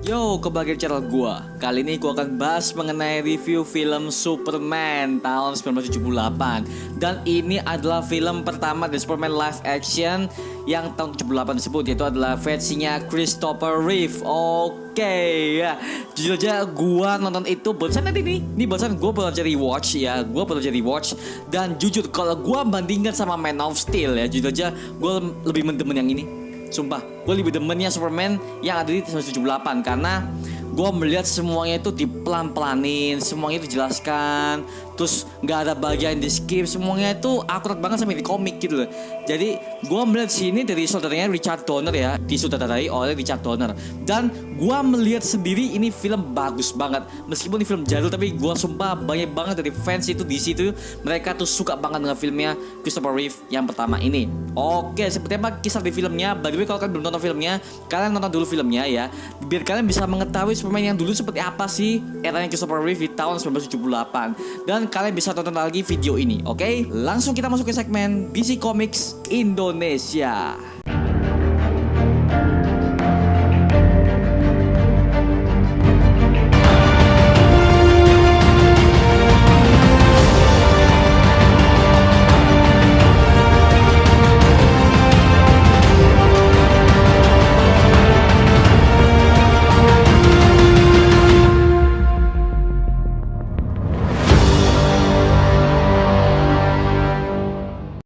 Yo, kembali ke channel gua. Kali ini gua akan bahas mengenai review film Superman tahun 1978. Dan ini adalah film pertama dari Superman live action yang tahun 78 tersebut, yaitu adalah versinya Christopher Reeve. Oke, ya. Jujur aja gua nonton itu barusan tadi nih. Ini barusan gua baru aja rewatch ya. Gua baru aja rewatch dan jujur kalau gua bandingkan sama Man of Steel ya, jujur aja gua lebih mendemen yang ini. Sumpah, gue lebih demennya Superman yang ada di 1978 karena gue melihat semuanya itu dipelan-pelanin, semuanya itu dijelaskan, terus nggak ada bagian di skip, semuanya itu akurat banget sampai di komik gitu loh. Jadi gue melihat sini dari saudaranya Richard Donner ya, disutradarai oleh Richard Donner, dan gue melihat sendiri ini film bagus banget. Meskipun ini film jadul, tapi gue sumpah banyak banget dari fans itu di situ, mereka tuh suka banget dengan filmnya Christopher Reeve yang pertama ini. Oke, seperti apa kisah di filmnya? By the way, kalau kalian belum nonton filmnya, kalian nonton dulu filmnya ya, biar kalian bisa mengetahui Superman yang dulu seperti apa sih eranya Christopher Reeve di tahun 1978. Dan kalian bisa tonton lagi video ini. Oke, langsung kita masuk ke segmen DC Comics Indonesia.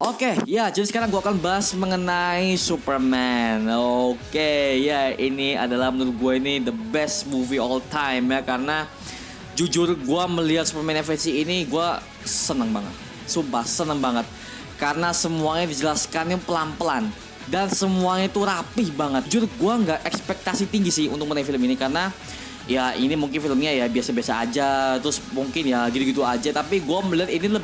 Oke, ya, jadi sekarang gue akan bahas mengenai Superman. Oke, ya, ini adalah menurut gue ini the best movie all time ya, karena jujur gue melihat Superman versi ini gue seneng banget. Sumpah seneng banget karena semuanya dijelaskannya pelan-pelan dan semuanya itu rapih banget. Jujur gue nggak ekspektasi tinggi sih untuk mengenai film ini karena ya ini mungkin filmnya ya biasa-biasa aja, terus mungkin ya gitu-gitu aja, tapi gue melihat ini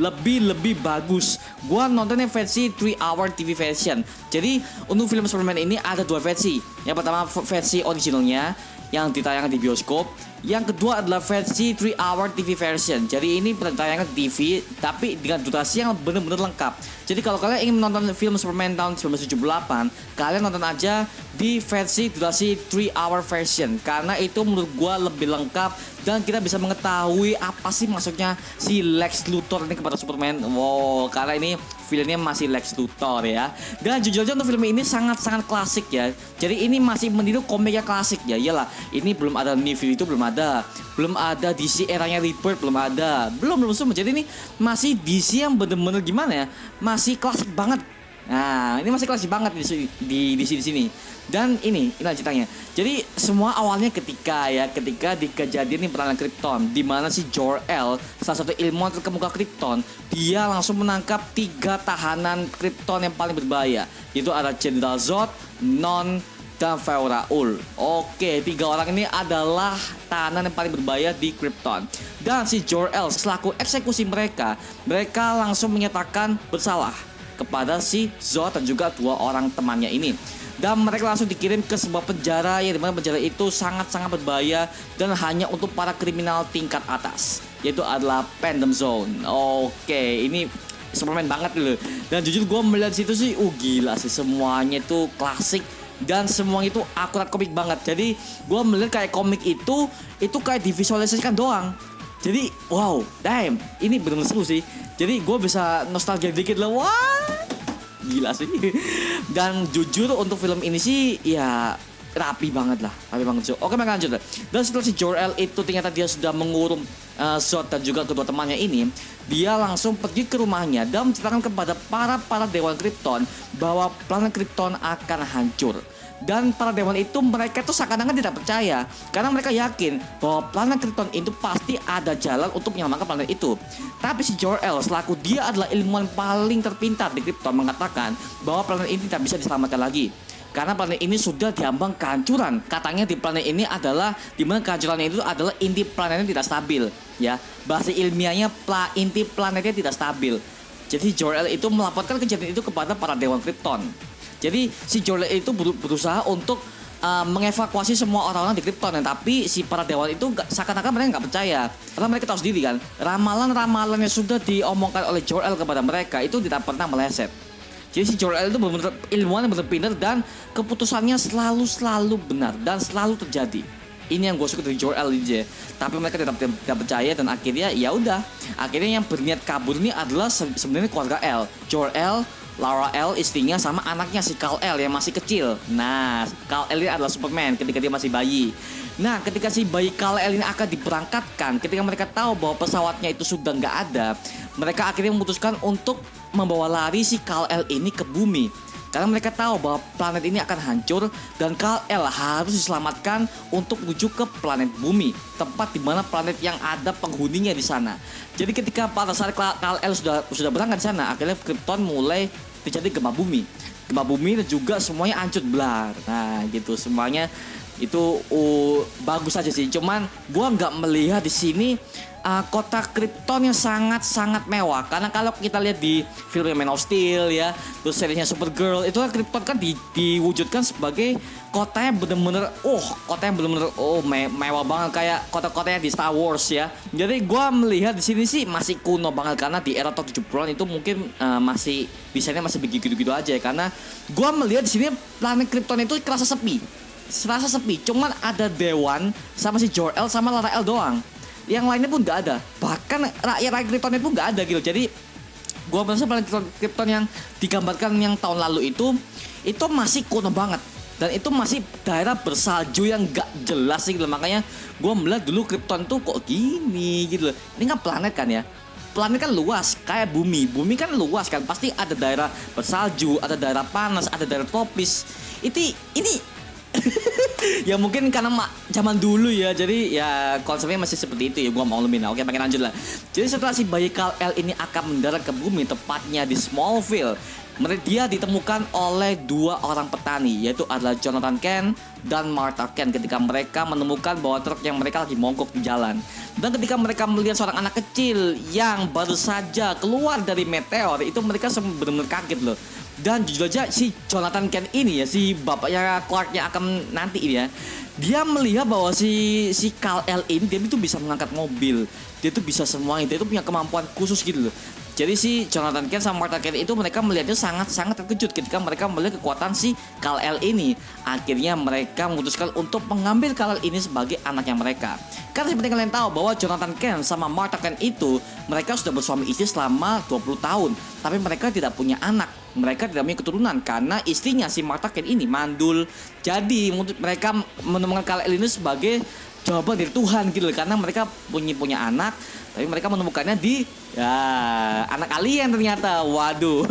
lebih bagus. Gue nontonnya versi 3 hour TV version. Jadi untuk film Superman ini ada dua versi. Yang pertama versi originalnya yang ditayangkan di bioskop. Yang kedua adalah versi 3 hour TV version. Jadi ini tayangan TV tapi dengan durasi yang benar-benar lengkap. Jadi kalau kalian ingin menonton film Superman tahun 1978, kalian nonton aja di versi durasi 3 hour version karena itu menurut gua lebih lengkap dan kita bisa mengetahui apa sih maksudnya si Lex Luthor ini kepada Superman. Wow, karena ini filmnya masih Lex Luthor ya. Dan jujur aja untuk film ini sangat-sangat klasik ya. Jadi ini masih meniru komik yang klasik ya. Iyalah, ini belum ada New 52 itu belum ada DC eranya Rebirth belum ada, belum semua. Jadi ini masih DC yang bener-bener gimana ya, masih klasik banget. Nah, ini masih klasik banget di sini. Dan ini ceritanya. Jadi semua awalnya ketika di kejadian ini perang Krypton, di mana si Jor-El, salah satu ilmuwan terkemuka Krypton, dia langsung menangkap 3 tahanan Krypton yang paling berbahaya. Itu ada General Zod, Non, dan Feuraul. Oke, 3 orang ini adalah tahanan yang paling berbahaya di Krypton. Dan si Jor-El selaku eksekusi mereka langsung menyatakan bersalah kepada si Zod dan juga 2 orang temannya ini. Dan mereka langsung dikirim ke sebuah penjara yang dimana penjara itu sangat-sangat berbahaya dan hanya untuk para kriminal tingkat atas, yaitu adalah Phantom Zone. Oke, ini Superman banget loh. Dan jujur gue melihat situ sih, gila sih, semuanya itu klasik dan semuanya itu akurat komik banget. Jadi gue melihat kayak komik itu kayak divisualisasikan doang. Jadi wow, damn, ini benar-benar seru sih. Jadi gue bisa nostalgia dikit lah, wah, gila sih. Dan jujur untuk film ini sih ya rapi banget sih. Oke, maka lanjut. Dan setelah si Jor-El itu ternyata dia sudah mengurung Zod dan juga kedua temannya ini, dia langsung pergi ke rumahnya dan menceritakan kepada para dewan Krypton bahwa planet Krypton akan hancur. Dan para dewan itu mereka tuh seakan-akan tidak percaya karena mereka yakin bahwa planet Krypton itu pasti ada jalan untuk menyelamatkan planet itu. Tapi si Jor-El selaku dia adalah ilmuwan paling terpintar di Krypton mengatakan bahwa planet ini tidak bisa diselamatkan lagi karena planet ini sudah diambang kehancuran. Katanya di planet ini adalah dimana kehancurannya itu adalah inti planetnya tidak stabil ya. Bahasa ilmiahnya inti planetnya tidak stabil. Jadi Jor-El itu melaporkan kejadian itu kepada para dewan Krypton. Jadi si Jor-El itu berusaha untuk mengevakuasi semua orang-orang di Krypton, tapi si para dewan itu seakan-akan mereka nggak percaya karena mereka tahu sendiri kan, ramalan-ramalan yang sudah diomongkan oleh Jor-El kepada mereka itu tidak pernah meleset. Jadi si Jor-El itu benar-benar ilmuwan yang benar pintar dan keputusannya selalu benar dan selalu terjadi. Ini yang gue suka dari Jor-El aja. Tapi mereka tidak percaya dan akhirnya ya udah. Akhirnya yang berniat kabur ini adalah sebenarnya keluarga El. Jor-El, Lara El, istrinya sama anaknya si Kal-El yang masih kecil. Nah, Kal-El ini adalah Superman ketika dia masih bayi. Nah, ketika si bayi Kal-El ini akan diberangkatkan, ketika mereka tahu bahwa pesawatnya itu sudah nggak ada, mereka akhirnya memutuskan untuk membawa lari si Kal-El ini ke bumi. Karena mereka tahu bahwa planet ini akan hancur dan Kal-El harus diselamatkan untuk menuju ke planet bumi, tempat di mana planet yang ada penghuninya di sana. Jadi ketika pada saat Kal-El sudah berangkat di sana, akhirnya Krypton mulai terjadi gempa bumi dan juga semuanya hancur belar. Nah, gitu semuanya itu bagus aja sih. Cuman gua nggak melihat di sini kota Krypton yang sangat mewah. Karena kalau kita lihat di filmnya Man of Steel ya, terus seriesnya Supergirl, itu kan Krypton kan diwujudkan sebagai kota yang bener-bener mewah banget kayak kota-kotanya di Star Wars ya. Jadi gua melihat di sini sih masih kuno banget karena di era tahun 70-an itu mungkin masih desainnya masih begitu-gitu aja ya. Karena gua melihat di sini planet Krypton itu kerasa sepi, cuman ada Dewan sama si Jor-El sama Lara El doang. Yang lainnya pun nggak ada, bahkan rakyat Krypton itu nggak ada gitu. Jadi gua merasa planet Krypton yang digambarkan yang tahun lalu itu masih kuno banget dan itu masih daerah bersalju yang nggak jelas sih gitu. Makanya gua melihat dulu Krypton tuh kok gini gitu loh. Ini kan planet kan ya, planet kan luas kayak bumi kan luas kan, pasti ada daerah bersalju, ada daerah panas, ada daerah tropis. Ini ya mungkin karena zaman dulu ya, jadi ya konsepnya masih seperti itu ya, gua mau lemin. Oke, makin lanjut lah. Jadi setelah si bayi Kal-El ini akan mendarat ke bumi, tepatnya di Smallville, dia ditemukan oleh dua orang petani, yaitu adalah Jonathan Kent dan Martha Kent. Ketika mereka menemukan bahwa truk yang mereka lagi mogok di jalan, dan ketika mereka melihat seorang anak kecil yang baru saja keluar dari meteor, itu mereka benar-benar kaget loh. Dan jujur aja si Jonathan Kent ini ya, si bapaknya Clark yang akan nanti ini ya, dia melihat bahwa si Kal-El ini dia itu bisa mengangkat mobil, dia itu bisa semuanya, dia itu punya kemampuan khusus gitu loh. Jadi si Jonathan Kent sama Martha Kent itu mereka melihatnya sangat terkejut ketika mereka melihat kekuatan si Kal-El ini. Akhirnya mereka memutuskan untuk mengambil Kal-El ini sebagai anaknya mereka. Karena seperti kalian tahu bahwa Jonathan Kent sama Martha Kent itu mereka sudah bersuami istri selama 20 tahun, tapi mereka tidak punya anak. Mereka tidak punya keturunan karena istrinya si Martha Kent ini mandul. Jadi mereka menemukan Kal-El ini sebagai jawaban dari Tuhan gitu loh, karena mereka punya anak, tapi mereka menemukannya di anak alien ternyata. Waduh,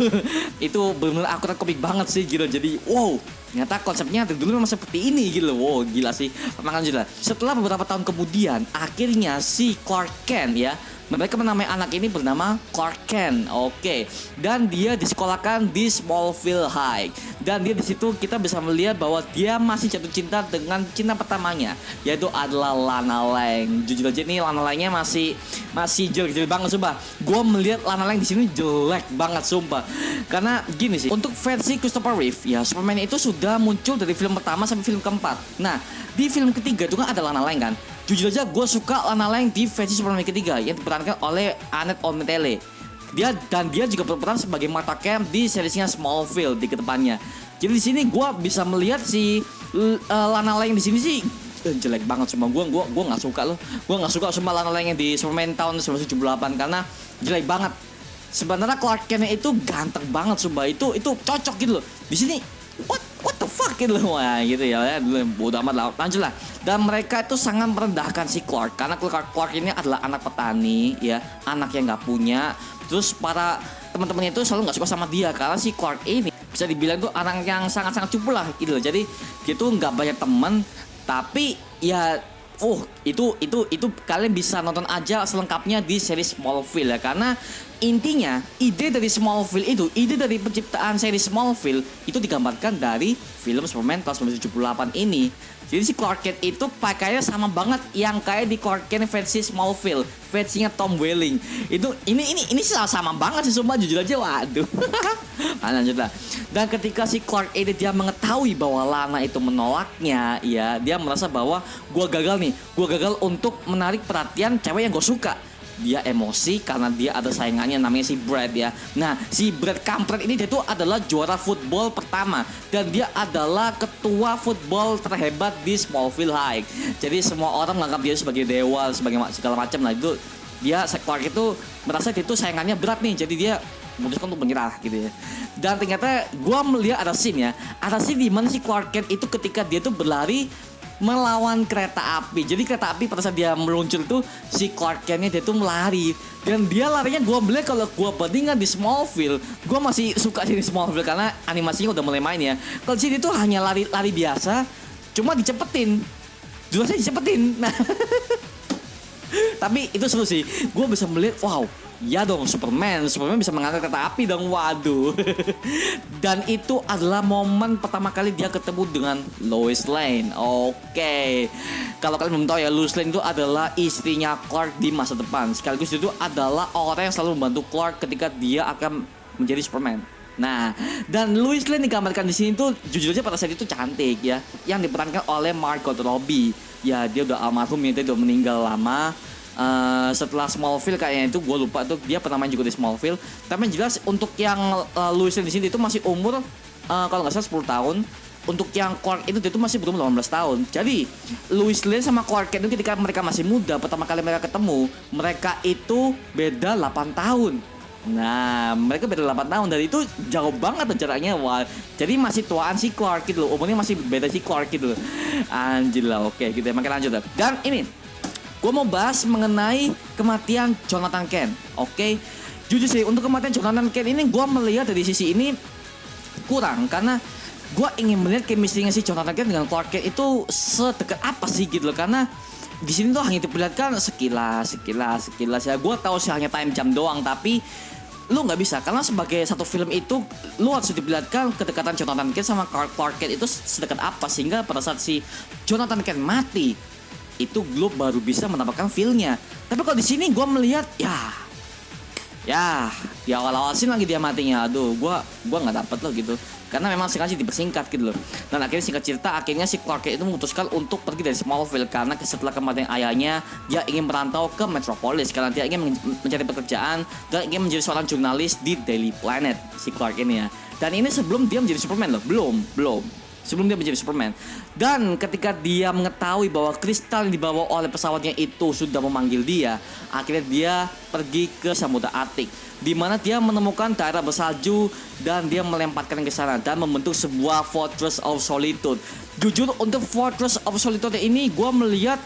itu benar-benar akurat komik banget sih gitu. Jadi wow, ternyata konsepnya dari dulu memang seperti ini gitu loh. Wow, gila sih. Makanya gila. Setelah beberapa tahun kemudian, akhirnya si Clark Kent ya, mereka menamai anak ini bernama Clark Kent. Oke. Dan dia disekolahkan di Smallville High. Dan dia di situ kita bisa melihat bahwa dia masih jatuh cinta dengan cinta pertamanya, yaitu adalah Lana Lang. Jujur aja nih Lana Langnya masih jelek banget sumpah. Gue melihat Lana Lang di sini jelek banget sumpah. Karena gini sih, untuk versi Christopher Reeve ya, Superman itu sudah muncul dari film pertama sampai film keempat. Nah, di film ketiga itu kan ada Lana Lang kan. Jujur aja gue suka Lana Lang di versi Superman ketiga yang diperankan oleh Annette Olmutelle. Dia juga berperan sebagai Martha Kent di seriesnya Smallville di kedepannya. Jadi di sini gue bisa melihat si Lana Lang di sini sih jelek banget semua. Gue nggak suka loh. Gue nggak suka sama Lana Lang yang di Superman tahun 1978 karena jelek banget. Sebenarnya Clark Kent itu ganteng banget sumpah. Itu cocok gitu loh. Di sini what the fuck gitu loh. Wah gitu ya. Bodo amat lah. Lanjut lah. Dan mereka itu sangat merendahkan si Clark karena Clark ini adalah anak petani ya, anak yang nggak punya. Terus para teman-temannya itu selalu nggak suka sama dia karena si Clark ini bisa dibilang tuh anak yang sangat cupu lah gitu loh. Jadi dia tuh nggak banyak teman, tapi ya itu kalian bisa nonton aja selengkapnya di seri Smallville ya. Karena intinya ide dari Smallville itu, ide dari penciptaan seri Smallville itu digambarkan dari film Superman tahun 1978 ini. Jadi si Clark Kent itu pakainya sama banget yang kayak di Clark Kent versi Smallville, versinya Tom Welling. Ini sama banget sih sumpah, jujur aja waduh. Lanjut lah. Dan ketika si Clark ini dia mengetahui bahwa Lana itu menolaknya, ya dia merasa bahwa gue gagal untuk menarik perhatian cewek yang gue suka. dia emosi karena dia ada saingannya namanya si Brad ya. Nah, si Brad kampret ini dia tuh adalah juara football pertama dan dia adalah ketua football terhebat di Smallville High. Jadi semua orang menganggap dia sebagai dewa, sebagai segala macam lah itu. Dia Clark itu merasa dia itu saingannya berat nih, jadi dia memutuskan untuk menyerah gitu ya. Dan ternyata gue melihat ada scene ya, ada scene di mana si Clark Kent itu ketika dia tuh berlari melawan kereta api. Jadi kereta api pada saat dia meluncur tuh si Clark Kent-nya dia tuh melari. Dan dia larinya gue melihat kalau gue bandingkan di Smallville, gue masih suka sih di Smallville karena animasinya udah mulai main ya. Kalau di sini tuh hanya lari biasa, cuma dicepetin. Jelasnya dicepetin. Nah, tapi itu seru sih. Gue bisa melihat, wow, ya dong Superman bisa mengangkat kereta api dong, waduh. Dan itu adalah momen pertama kali dia ketemu dengan Lois Lane. Oke. Kalau kalian belum tahu ya, Lois Lane itu adalah istrinya Clark di masa depan. Sekaligus itu adalah orang yang selalu membantu Clark ketika dia akan menjadi Superman. Nah, dan Lois Lane digambarkan di sini tuh jujur aja pada saat itu cantik ya, yang diperankan oleh Margot Robbie. Ya, dia udah almarhum ya, dia udah meninggal lama. Setelah Smallville kayaknya itu gue lupa tuh dia pernah main juga di Smallville. Tapi yang jelas untuk yang Lois Lane di sini itu masih umur kalau nggak salah 10 tahun. Untuk yang Clark itu dia tuh masih belum 18 tahun. Jadi Lois Lane sama Clark Kent itu ketika mereka masih muda, pertama kali mereka ketemu, mereka itu beda 8 tahun. Nah, mereka beda 8 tahun dan itu jauh banget jaraknya. Wah, jadi masih tuaan si Clark gitu loh. Umurnya masih beda si Clark gitu loh. Anjir lah, oke kita makin lanjut lah. Dan ini gue mau bahas mengenai kematian Jonathan Kent. Oke. Jujur sih untuk kematian Jonathan Kent ini gue melihat dari sisi ini kurang. Karena gue ingin melihat chemistry-nya si Jonathan Kent dengan Clark Kent itu sedekat apa sih gitu loh. Karena di sini tuh hanya diperlihatkan sekilas ya. Gue tahu sih hanya time jam doang, tapi lu nggak bisa karena sebagai satu film itu lu harus diperlihatkan kedekatan Jonathan Kent sama Clark Kent itu sedekat apa sehingga pada saat si Jonathan Kent mati itu lu baru bisa mendapatkan feel-nya. Tapi kalau di sini gue melihat ya di awal-awal sih lagi dia matinya, aduh gue nggak dapet loh gitu. Karena memang sengaja dipersingkat gitu loh. Dan akhirnya singkat cerita, akhirnya si Clark Kent itu memutuskan untuk pergi dari Smallville. Karena setelah kematian ayahnya, dia ingin merantau ke Metropolis. Karena dia ingin mencari pekerjaan dan ingin menjadi seorang jurnalis di Daily Planet. Si Clark ini ya. Dan ini sebelum dia menjadi Superman loh. Belum. Sebelum dia menjadi Superman. Dan ketika dia mengetahui bahwa kristal yang dibawa oleh pesawatnya itu sudah memanggil dia, akhirnya dia pergi ke Samudra Arktik, di mana dia menemukan daerah bersalju dan dia melemparkan ke sana dan membentuk sebuah Fortress of Solitude. Jujur untuk Fortress of Solitude ini gue melihat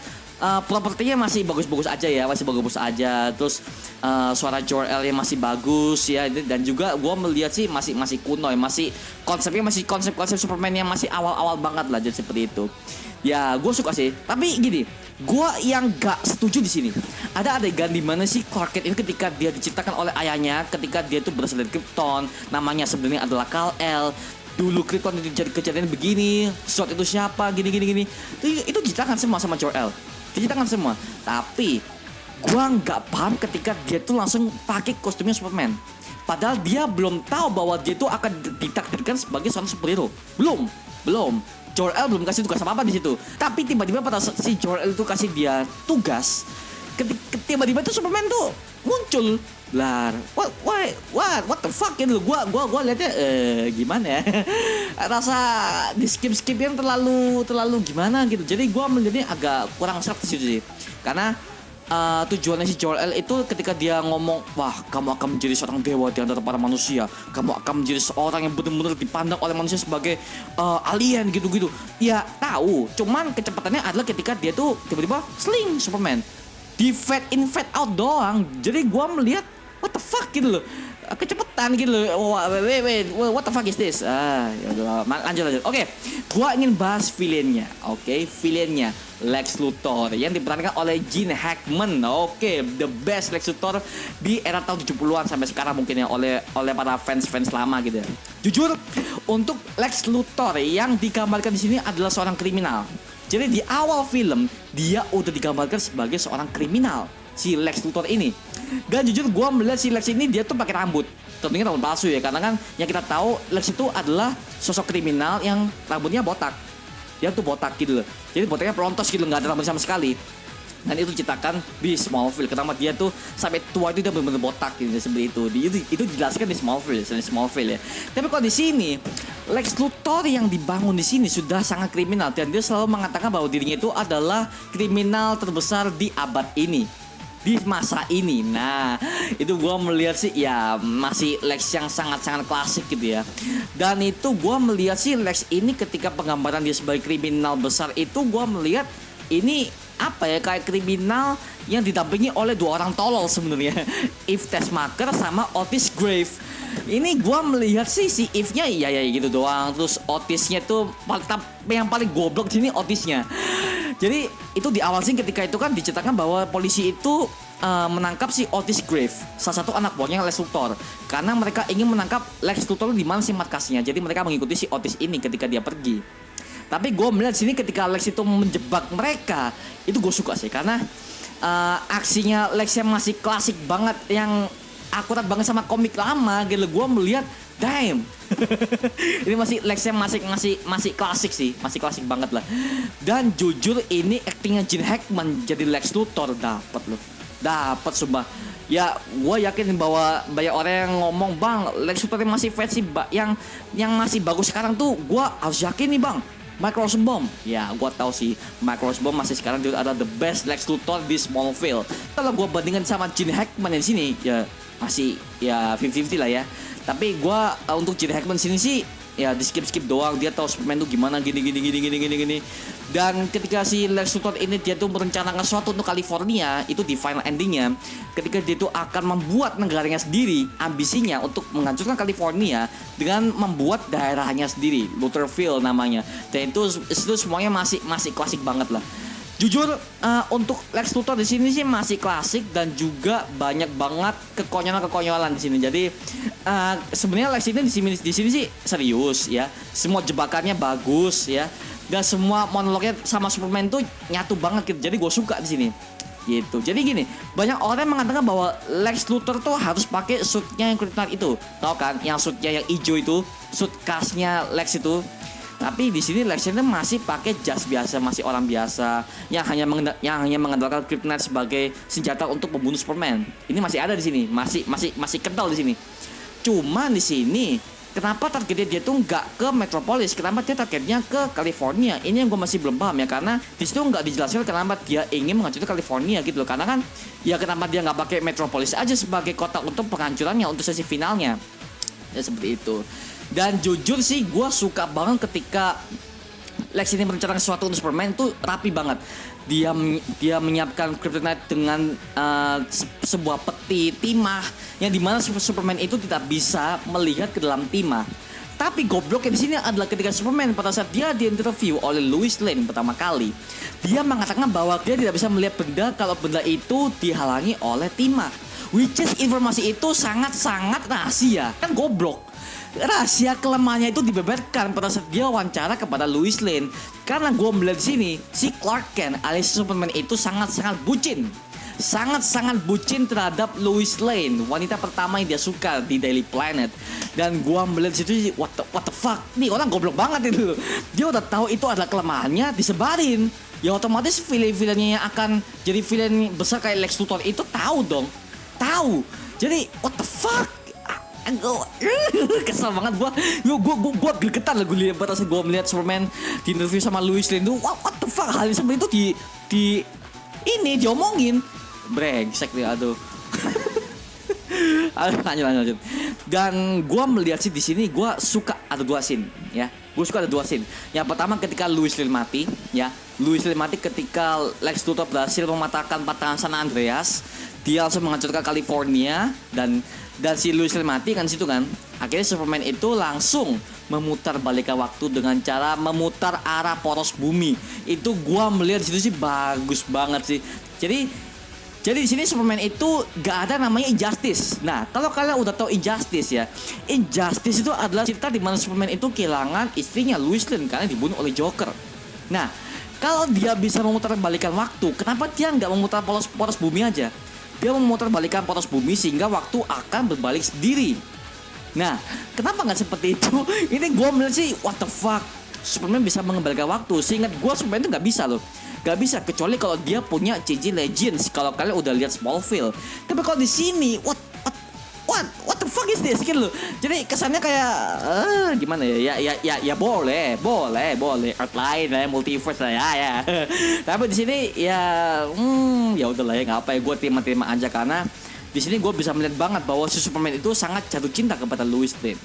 propertinya masih bagus-bagus aja ya, Terus suara Jor-El yang masih bagus ya, dan juga gue melihat sih masih kuno ya, masih konsep Superman yang masih awal-awal banget lah, jadi seperti itu. Ya gue suka sih, tapi gini, gue yang gak setuju di sini. Ada adegan di mana si Clark Kent ini ketika dia diciptakan oleh ayahnya, ketika dia tuh berasal dari Krypton, namanya sebenarnya adalah Kal-El. Dulu Krypton itu jadi kejadian begini, Zod itu siapa, gini. Itu diceritakan semua sama Jor-El. Diceritakan semua. Tapi gua nggak paham ketika dia tuh langsung pakai kostumnya Superman. Padahal dia belum tahu bahwa dia tuh akan ditakdirkan sebagai seorang superhero. Belum. Jor-El belum kasih tugas apa-apa di situ. Tapi tiba-tiba pada si Jor-El itu kasih dia tugas, tiba-tiba tuh Superman tuh muncul. Lah, what the fuck gitu. Gua lihatnya gimana ya? Rasa di skip yang terlalu gimana gitu. Jadi gua melihatnya agak kurang serap di situ sih. Karena tujuannya si Jor-El itu ketika dia ngomong, wah kamu akan menjadi seorang dewa di antara para manusia, kamu akan menjadi seorang yang benar-benar dipandang oleh manusia sebagai alien gitu-gitu. Ya tahu, cuman kecepatannya adalah ketika dia tuh tiba-tiba sling Superman di fade in fade out doang. Jadi gua melihat what the fuck gitu loh, kecepatan gitu loh. Wait, what the fuck is this? Ya udah, lanjut. Oke, gua ingin bahas villainnya. Oke, villainnya Lex Luthor yang diperankan oleh Gene Hackman. Oke, the best Lex Luthor di era tahun 70-an sampai sekarang mungkin ya, oleh para fans lama gitu ya. Jujur, untuk Lex Luthor yang digambarkan di sini adalah seorang kriminal. Jadi di awal film dia udah digambarkan sebagai seorang kriminal, si Lex Luthor ini. Dan jujur gue melihat si Lex ini dia tuh pakai rambut. Tentunya rambut palsu ya, karena kan yang kita tahu Lex itu adalah sosok kriminal yang rambutnya botak. Dia tuh botak gitu loh. Jadi botaknya pelontos gitu, nggak ada rambut sama sekali. Dan itu diciptakan di Smallville. Kenapa dia tuh sampai tua itu dia benar-benar botak gitu seperti itu. Itu dijelaskan di Smallville ya. Tapi kalau di sini Lex Luthor yang dibangun di sini sudah sangat kriminal dan dia selalu mengatakan bahwa dirinya itu adalah kriminal terbesar di abad ini. Di masa ini. Nah, itu gue melihat sih ya masih Lex yang sangat-sangat klasik gitu ya. Dan itu gue melihat sih Lex ini ketika penggambaran dia sebagai kriminal besar itu gue melihat ini apa ya, kayak kriminal yang didampingi oleh dua orang tolol sebenarnya. Eve Tessmacher sama Otis Grave. Ini gue melihat sih si Eve-nya ya gitu doang. Terus Otisnya tuh yang paling goblok sini Otisnya. Jadi itu di awal sih ketika itu kan diceritakan bahwa polisi itu menangkap si Otis Grave, salah satu anak buahnya Lex Luthor, karena mereka ingin menangkap Lex Luthor di mana sih markasnya. Jadi mereka mengikuti si Otis ini ketika dia pergi. Tapi gue melihat sini ketika Lex itu menjebak mereka, itu gue suka sih karena aksinya Lex yang masih klasik banget, yang akurat banget sama komik lama gitu. Gue melihat damn. Ini masih Lex yang masih klasik sih, masih klasik banget lah. Dan jujur ini aktingnya Gene Hackman jadi Lex Luthor dapat sumpah. Ya, gue yakin bahwa banyak orang yang ngomong, bang, Lex Luthor masih versi yang masih bagus sekarang tuh, gue harus yakin nih bang, Mike Rosenbaum. Ya, gue tahu sih Mike Rosenbaum masih sekarang dia adalah the best Lex Luthor di Smallville. Kalau gue bandingkan sama Gene Hackman di sini, ya masih ya 50-50 lah ya. Tapi gue untuk Gene Hackman sini sih ya di skip doang, dia tahu Superman tuh gimana gini. Dan ketika si Lex Luthor ini dia tuh merencanakan sesuatu untuk California, itu di final endingnya ketika dia tuh akan membuat negaranya sendiri, ambisinya untuk menghancurkan California dengan membuat daerahnya sendiri, Lutherville namanya. Dan itu semuanya masih klasik banget lah. Jujur untuk Lex Luthor di sini sih masih klasik dan juga banyak banget kekonyolan di sini. Jadi sebenarnya Lex ini di sini sih serius ya. Semua jebakannya bagus ya. Dan semua monolognya sama Superman tuh nyatu banget gitu. Jadi gue suka di sini. Gitu. Jadi gini, banyak orang yang mengatakan bahwa Lex Luthor tuh harus pakai suitnya yang kryptonite itu. Tahu kan? Yang suitnya yang hijau itu, suit khasnya Lex itu. Tapi di sini Lex itu masih pakai jas biasa, masih orang biasa yang hanya mengandalkan kryptonite sebagai senjata untuk membunuh Superman. Ini masih ada di sini, masih kental di sini. Cuma di sini kenapa targetnya dia tuh nggak ke Metropolis? Kenapa dia targetnya ke California? Ini yang gue masih belum paham ya, karena di situ nggak dijelaskan kenapa dia ingin menghancurkan California gitu loh. Karena kan ya kenapa dia nggak pakai Metropolis aja sebagai kota untuk penghancurannya untuk sesi finalnya? Ya seperti itu. Dan jujur sih gue suka banget ketika Lex ini merencanakan sesuatu untuk Superman itu rapi banget. Dia menyiapkan kryptonite dengan sebuah peti timah yang dimana Superman itu tidak bisa melihat ke dalam timah. Tapi gobloknya di sini adalah ketika Superman pada saat dia diinterview oleh Lois Lane pertama kali, dia mengatakan bahwa dia tidak bisa melihat benda kalau benda itu dihalangi oleh timah. Which is informasi itu sangat-sangat rahasia. Kan goblok. Rahasia kelemahannya itu dibeberkan pada saat dia wawancara kepada Lois Lane. Karena gue melihat di sini si Clark Kent alias Superman itu sangat-sangat bucin. Sangat-sangat bucin terhadap Lois Lane, wanita pertama yang dia suka di Daily Planet. Dan gue melihat di situ what the fuck. Nih orang goblok banget itu. Dia udah tahu itu adalah kelemahannya, disebarin. Ya otomatis villain-villainnya yang akan jadi villain besar kayak Lex Luthor itu tahu dong. Tahu. Jadi what the fuck. Kesel banget gue gregetan lah gue lihat pada saat gue melihat Superman di interview sama Lois Lane tuh. What the fuck, hal seperti itu di ini diomongin. Brengsek nih, aduh. lanjut. Dan gue melihat sih di sini gue suka ada dua scene ya. Gue suka ada dua scene. Yang pertama ketika Lois Lane mati ya. Lois Lane mati ketika Lex Luthor berhasil mematahkan patangan San Andreas. Dia langsung menghancurkan California dan si Lois Lane mati kan situ kan. Akhirnya Superman itu langsung memutar balikan waktu dengan cara memutar arah poros bumi. Itu gua melihat di situ sih bagus banget sih. Jadi di sini Superman itu gak ada namanya Injustice. Nah, kalau kalian udah tahu Injustice ya, Injustice itu adalah cerita di mana Superman itu kehilangan istrinya Lois Lane karena dibunuh oleh Joker. Nah, kalau dia bisa memutar balikan waktu, kenapa dia nggak memutar poros bumi aja? Dia memutar balikan poros bumi sehingga waktu akan berbalik sendiri. Nah, kenapa nggak seperti itu? Ini gue melihat sih what the fuck. Superman bisa mengembalikan waktu. Seingat gue Superman itu nggak bisa loh. Gak bisa kecuali kalau dia punya cincin Legends. Kalau kalian udah lihat Smallville. Tapi kalau di sini, what the fuck is this gitu loh. Jadi kesannya kayak gimana ya? Ya boleh. Art lain lah, multiverse lah ya. Tapi di sini ya udahlah ya, nggak apa ya, gue terima aja karena di sini gue bisa melihat banget bahwa si Superman itu sangat jatuh cinta kepada Lois Lane.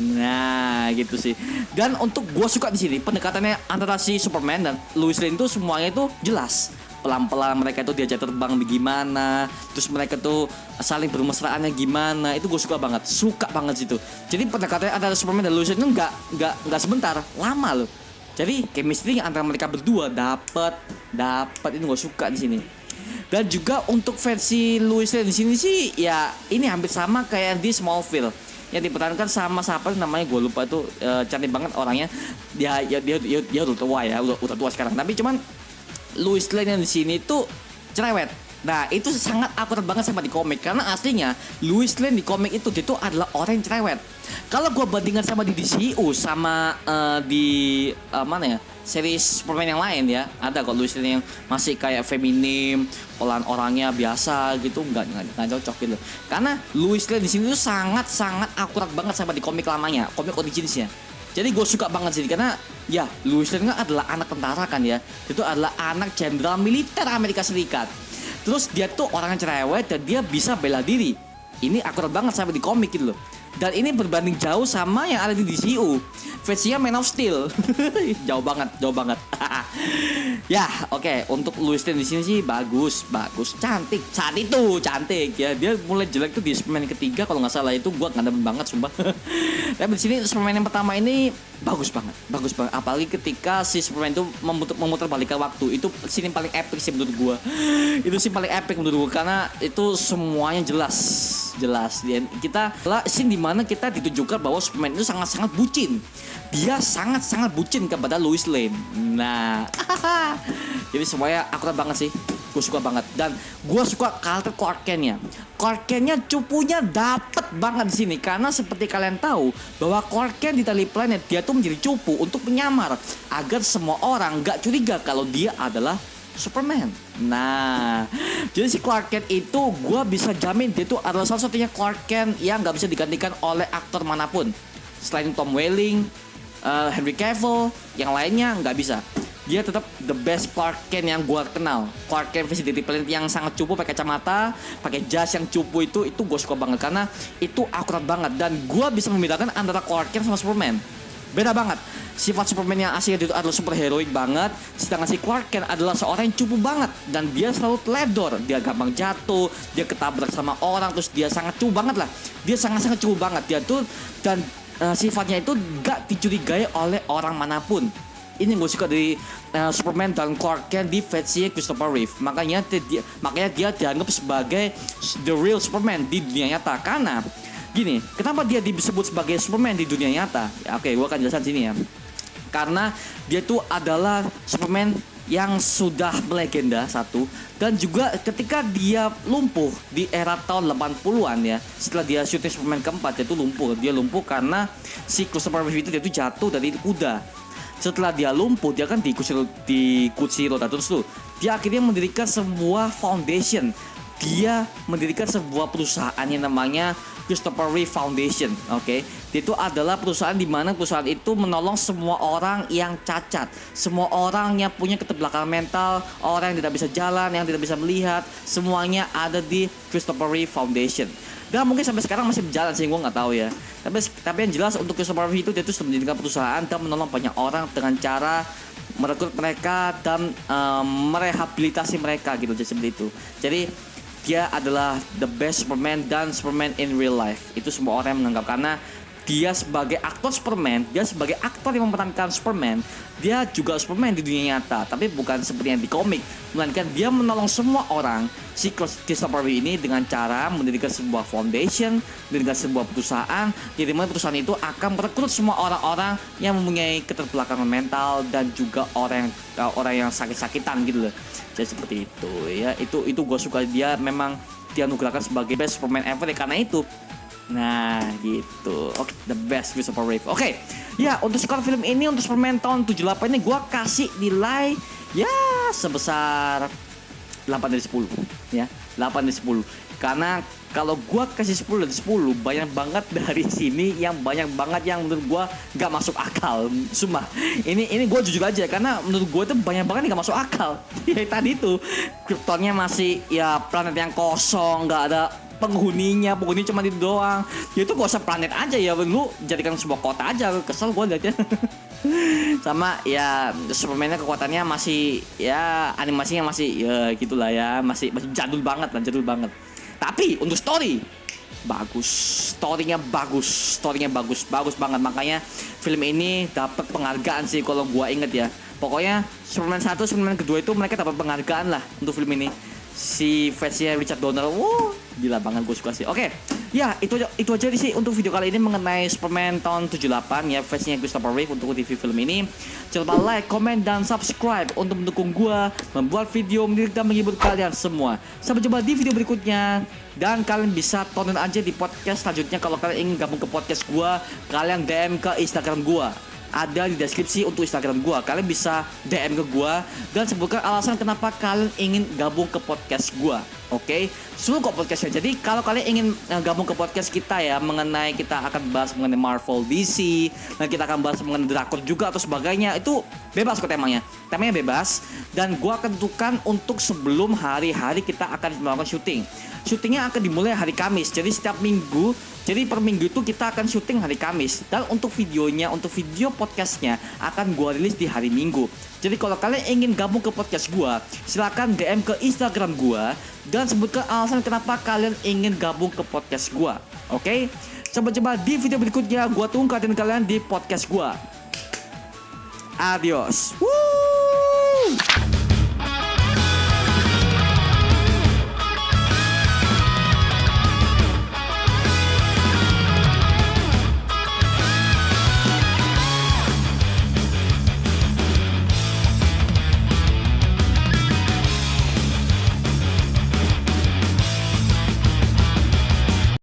Nah gitu sih. Dan untuk gue suka di sini pendekatannya antara si Superman dan Lois Lane itu semuanya itu jelas. Pelan-pelan mereka itu diajak terbang gimana, terus mereka tuh saling bermesraannya gimana, itu gue suka banget situ. Jadi pendekatannya antara Superman dan Lois Lane itu nggak sebentar, lama loh. Jadi chemistry antara mereka berdua dapet itu gue suka di sini. Dan juga untuk versi Lois Lane di sini sih ya ini hampir sama kayak di Smallville. Yang diperankan sama siapa namanya gue lupa tuh, cantik banget orangnya. Dia udah tua ya, udah tua sekarang. Tapi cuman Lois Lane yang di sini tuh cerewet. Nah itu sangat akurat banget sama di komik karena aslinya Lois Lane di komik itu dia tuh adalah orang yang cerewet. Kalau gue bandingkan sama di DCU sama di mana ya series Superman yang lain ya, ada kok Lois Lane yang masih kayak feminim, pelan orangnya biasa gitu, nggak cocok gitu. Karena Lois Lane di sini tuh sangat akurat banget sama di komik lamanya, komik originsnya. Jadi gue suka banget sih karena ya Lois Lane kan adalah anak tentara kan ya, itu adalah anak jenderal militer Amerika Serikat. Terus dia tuh orang yang cerewet dan dia bisa bela diri. Ini akurat banget sama di komik gitu loh. Dan ini berbanding jauh sama yang ada di DCU. Versinya Man of Steel. jauh banget. Ya, oke. Untuk Lois Lane di sini sih bagus, cantik. Saat itu cantik ya. Dia mulai jelek tuh di Superman ketiga kalau nggak salah, itu gua nggak demen banget sumpah. Tapi di sini Superman yang pertama ini bagus banget. Apalagi ketika si Superman itu memutar balikan waktu. Itu scene paling epic sih menurut gua. Itu sih paling epic menurut gua karena itu semuanya jelas. Dan kita lah scene dimana kita ditunjukkan bahwa Superman itu sangat bucin. Dia sangat bucin kepada Lois Lane. Nah, jadi semuanya akurat banget sih. Gue suka banget. Dan gue suka karakter Clark Kent-nya. Clark Kent-nya cupunya dapet banget di sini karena seperti kalian tahu bahwa Clark Kent di Daily Planet dia tuh menjadi cupu untuk menyamar agar semua orang nggak curiga kalau dia adalah Superman. Nah, jadi si Clark Kent itu gue bisa jamin dia itu adalah salah satunya Clark Kent yang nggak bisa digantikan oleh aktor manapun selain Tom Welling, Henry Cavill, yang lainnya nggak bisa. Dia tetap the best Clark Kent yang gue kenal. Clark Kent versi Daily Planet yang sangat cupu, pakai kacamata, pakai jas yang cupu itu gue suka banget karena itu akurat banget dan gue bisa membedakan antara Clark Kent sama Superman. Beda banget. Sifat Superman yang aslinya itu adalah super heroik banget, sedangkan si Clark Kent adalah seorang yang cupu banget dan dia selalu teledor, dia gampang jatuh, dia ketabrak sama orang, terus dia sangat cupu banget lah. Dia sangat cupu banget dia tuh dan sifatnya itu gak dicurigai oleh orang manapun. Ini gue suka dari Superman dan Clark Kent di versi Christopher Reeve. Makanya dia dianggap sebagai the real Superman di dunia nyata karena gini, kenapa dia disebut sebagai Superman di dunia nyata? Ya, oke, gue akan jelaskan sini ya. Karena dia tuh adalah Superman yang sudah melegenda satu, dan juga ketika dia lumpuh di era tahun 80-an ya, setelah dia syuting Superman keempat, dia lumpuh karena si Christopher Reeve itu dia tuh jatuh dari kuda. Setelah dia lumpuh, dia kan di kursi roda terus tuh. Dia akhirnya mendirikan sebuah foundation. Dia mendirikan sebuah perusahaan yang namanya Christopher Reeve Foundation. Oke. Itu adalah perusahaan di mana perusahaan itu menolong semua orang yang cacat, semua orang yang punya keterbelakangan mental, orang yang tidak bisa jalan, yang tidak bisa melihat, semuanya ada di Christopher Reeve Foundation. Dan mungkin sampai sekarang masih berjalan sih, gue nggak tahu ya. Tapi yang jelas untuk Christopher Reeve itu dia tuh sudah mendirikan perusahaan dan menolong banyak orang dengan cara merekrut mereka dan merehabilitasi mereka gitu, seperti itu. Jadi dia adalah the best Superman dan Superman in real life. Itu semua orang yang menganggap karena dia sebagai aktor Superman, dia sebagai aktor yang memerankan Superman, dia juga Superman di dunia nyata, tapi bukan seperti yang di komik, melainkan dia menolong semua orang. Si Christopher Reeve ini dengan cara mendirikan sebuah foundation, mendirikan sebuah perusahaan, di mana perusahaan itu akan merekrut semua orang-orang yang mempunyai keterbelakangan mental dan juga orang yang sakit-sakitan gitu loh. Jadi seperti itu ya, itu gue suka dia memang dianugerahkan sebagai best Superman ever ya, karena itu. Nah gitu. Oke, the best Christopher Reeve. Oke, Ya, untuk skor film ini untuk Superman tahun 78 ini gue kasih nilai ya sebesar 8 dari 10 ya. 8 dari 10. Karena kalau gue kasih 10 dari 10 banyak banget dari sini yang banyak banget yang menurut gue gak masuk akal. Sumpah. Ini gue jujur aja karena menurut gue tuh banyak banget yang gak masuk akal. Ya tadi tuh Kryptonnya masih ya planet yang kosong, gak ada penghuni cuma itu doang. Ya itu gak usah planet aja ya, lu jadikan sebuah kota aja. Kesel gue liatnya. Sama ya Superman-nya kekuatannya masih ya animasinya masih ya gitulah ya, masih jadul banget. Tapi untuk storynya bagus banget. Makanya film ini dapat penghargaan sih kalau gua inget ya. Pokoknya Superman 1, Superman kedua itu mereka dapat penghargaan lah untuk film ini. Si fansnya Richard Donner, gila banget, gue suka sih. Oke, ya itu aja sih untuk video kali ini mengenai Superman tahun 78 ya, fansnya Christopher Reeve untuk TV film ini. Jangan lupa like, comment, dan subscribe untuk mendukung gue membuat video menarik dan menghibur kalian semua. Sampai jumpa di video berikutnya. Dan kalian bisa tonton aja di podcast selanjutnya. Kalau kalian ingin gabung ke podcast gue, kalian DM ke Instagram gue. Ada di deskripsi untuk Instagram gue. Kalian bisa DM ke gue dan sebutkan alasan kenapa kalian ingin gabung ke podcast gue. Oke, suruh kok podcastnya. Jadi kalau kalian ingin gabung ke podcast kita ya, mengenai kita akan bahas mengenai Marvel, DC, dan kita akan bahas mengenai drakor juga atau sebagainya, itu bebas kok temanya bebas. Dan gue akan tentukan untuk sebelum hari-hari kita akan melakukan syuting. Syutingnya akan dimulai hari Kamis. Jadi setiap minggu, jadi per minggu itu kita akan syuting hari Kamis. Dan untuk videonya, untuk video podcastnya akan gue rilis di hari Minggu. Jadi kalau kalian ingin gabung ke podcast gue, silakan DM ke Instagram gue dan sebutkan alasan kenapa kalian ingin gabung ke podcast gue. Oke? Sampai jumpa di video berikutnya. Gue tunggu kalian di podcast gue. Adios. Woo!